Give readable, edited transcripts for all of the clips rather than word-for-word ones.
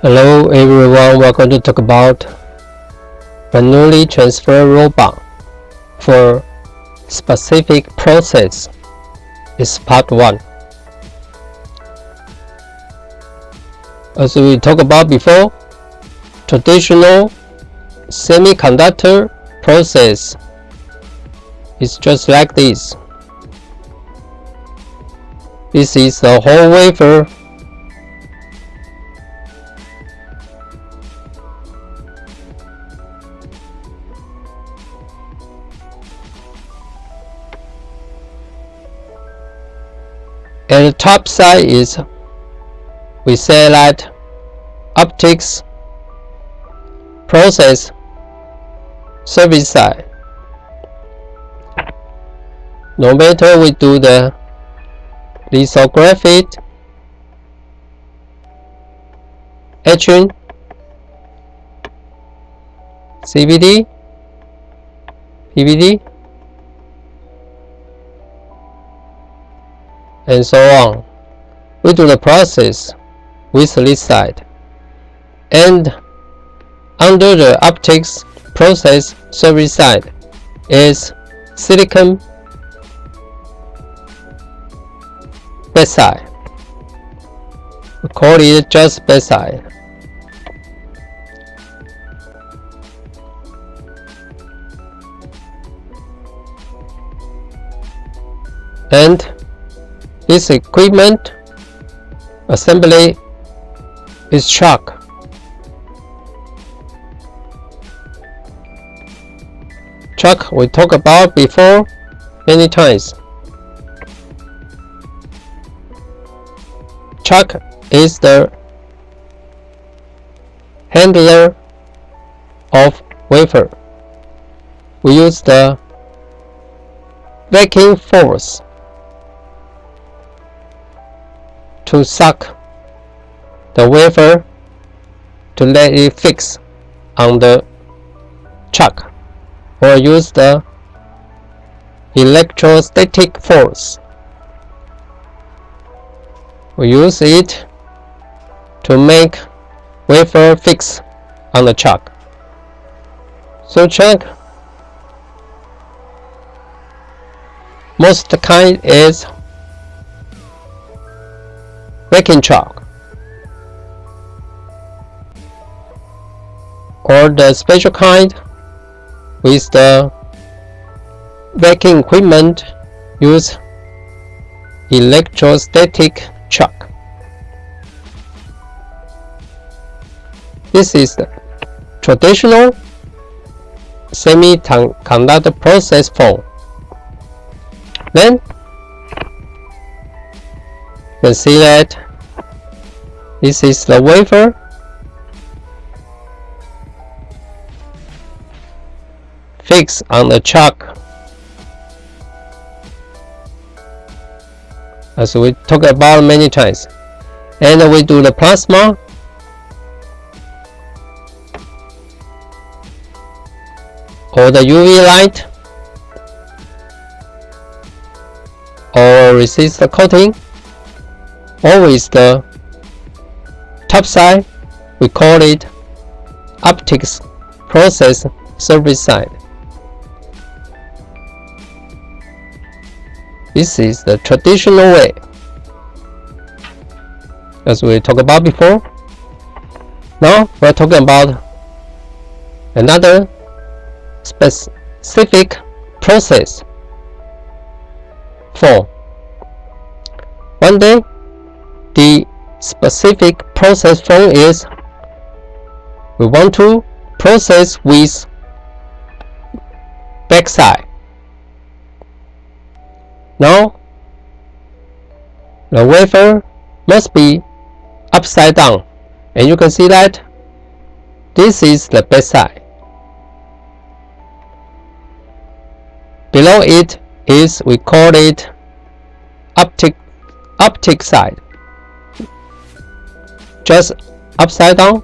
Hello everyone, we're going to talk about Bernoulli transfer robot for specific process. It's part 1. As we talked about before, traditional semiconductor process is just like this. This is the whole wafer. At the top side is, we say that optics process service side. No matter we do the lithography, etching, CVD, PVD, and so on. We do the process with this side, and under the optics process service side is silicon backside. We call it just backside. And this equipment assembly is chuck. Chuck we talked about before many times. Chuck is the handler of wafer. We use the vacuum force to suck the wafer to let it fix on the chuck, or use the electrostatic force. We use it to make wafer fix on the chuck. So chuck, most kind is vacuum chuck, or the special kind with the vacuum equipment use electrostatic chuck. This is the traditional semiconductor process form. Then you can see that this is the wafer. Fix on the chuck, as we talked about many times. And we do the plasma, or the UV light, or resist the coating. Always the top side, we call it optics process service side. This is the traditional way, as we talked about before. Now we're talking about another specific process form. One day, the specific process form is, we want to process with backside. Now the wafer must be upside down, and you can see that this is the backside. Below it is, we call it optic side, just upside down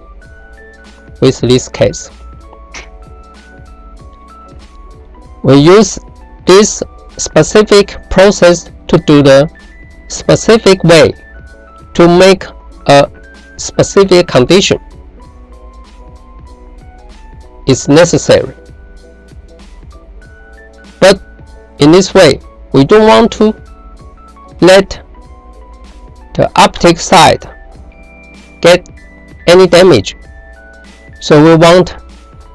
with this case. We use this specific process to do the specific way to make a specific condition is necessary. But in this way, we don't want to let the optic side get any damage. So we want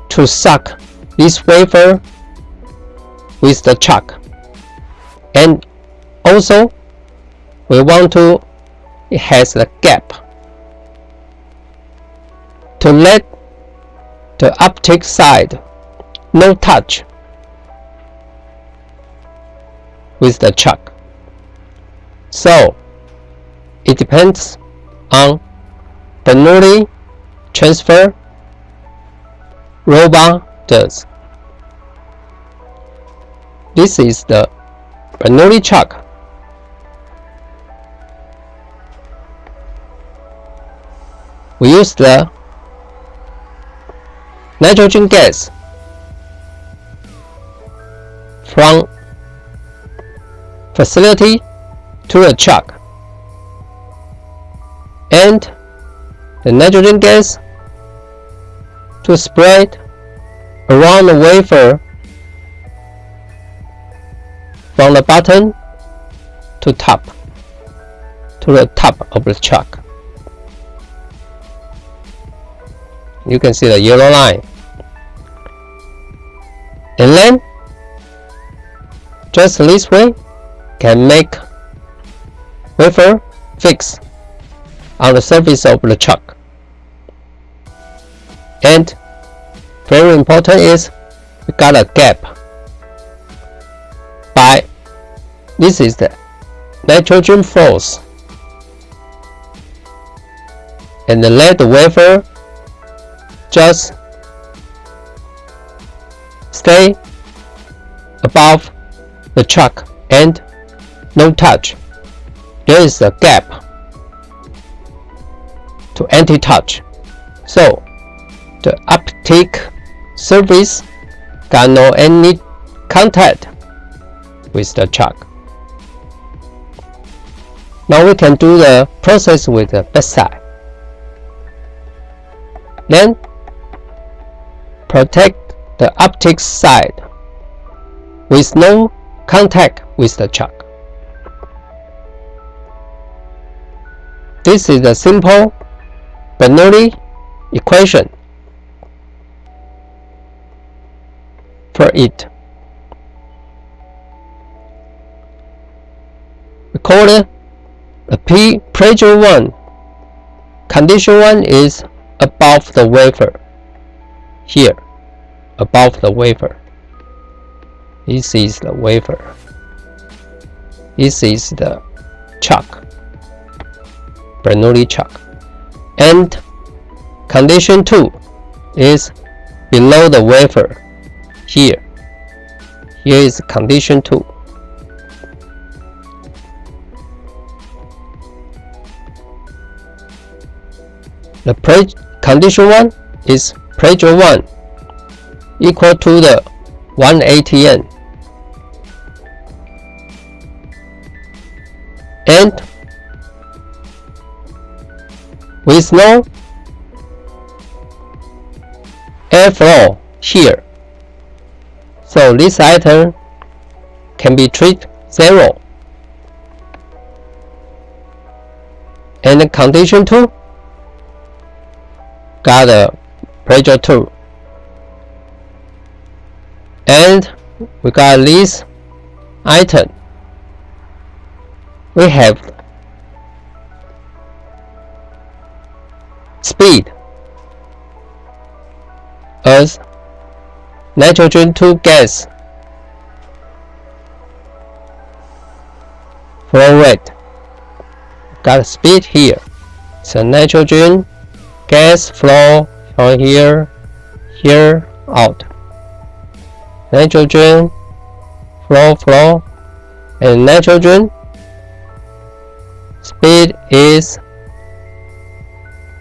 to suck this wafer with the chuck. And also we want to, it has a gap to let the optic side no touch with the chuck. So it depends on Bernoulli transfer robot does. This is the Bernoulli chuck. We use the nitrogen gas from facility to the chuck, and the nitrogen gas to spread around the wafer from the bottom to the top of the chuck. You can see the yellow line. And then just this way can make wafer fix on the surface of the chuck. And very important is we got a gap by, this is the nitrogen flows, and let the wafer just stay above the chuck and no touch. There is a gap to anti-touch, so the optic surface got no any contact with the chuck. Now we can do the process with the backside. Then protect the optic side with no contact with the chuck. This is a simple Bernoulli equation for it. We call it a P pressure 1. Condition 1 is above the wafer. Here, above the wafer. This is the wafer. This is the chuck, Bernoulli chuck. And condition 2 is below the wafer. Here is condition 2. The condition 1 is pressure 1 equal to the 1 atm, and with no airflow here, so this item can be treated 0. And the condition 2 got a pressure 2, and we got this item. We have speed as nitrogen 2 gas flow rate. Got speed here. So nitrogen gas flow from here out. Nitrogen flow, and nitrogen speed is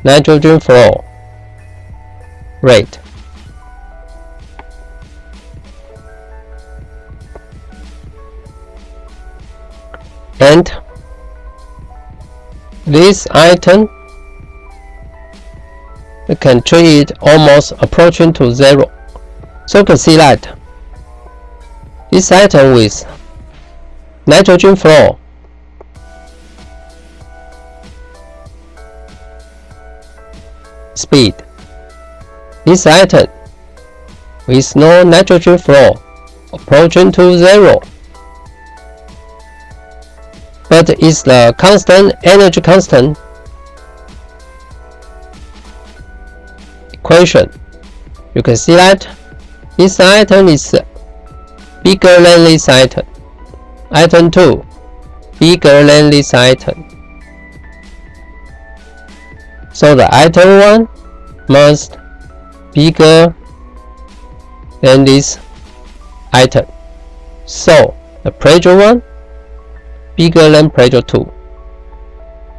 nitrogen flow rate. And this item we can treat it almost approaching to 0. So you can see that this item with nitrogen flow speed, this item with no nitrogen flow approaching to 0, but is the constant energy constant equation. You can see that this item is bigger than this item. Item 2 bigger than this item. So the item 1 must bigger than this item. So the pressure 1 bigger than pressure 2.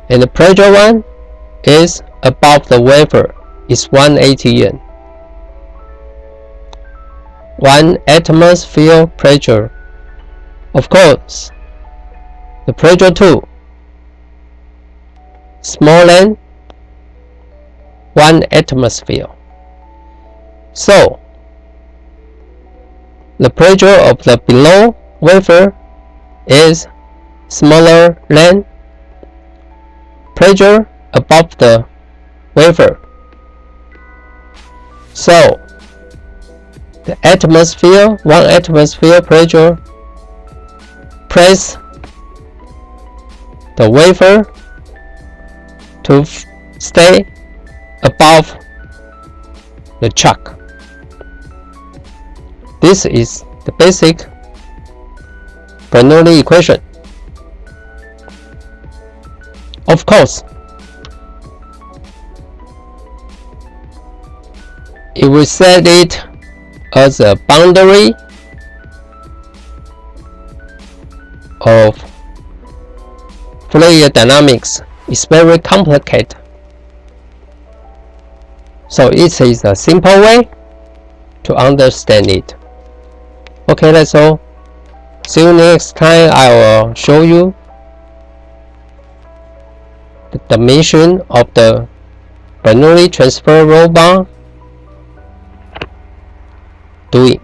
And the pressure 1 is above the wafer, is 180 yen. 1 atmosphere pressure. Of course, the pressure 2 smaller than 1 atmosphere. So the pressure of the below wafer is smaller than pressure above the wafer. So the atmosphere, 1 atmosphere pressure press the wafer to stay above the chuck. This is the basic Bernoulli equation. Of course, if we set it as a boundary of fluid dynamics, it's very complicated. So it is a simple way to understand it. Okay, that's all. See you next time. I will show you the dimension of the Bernoulli transfer robot doing.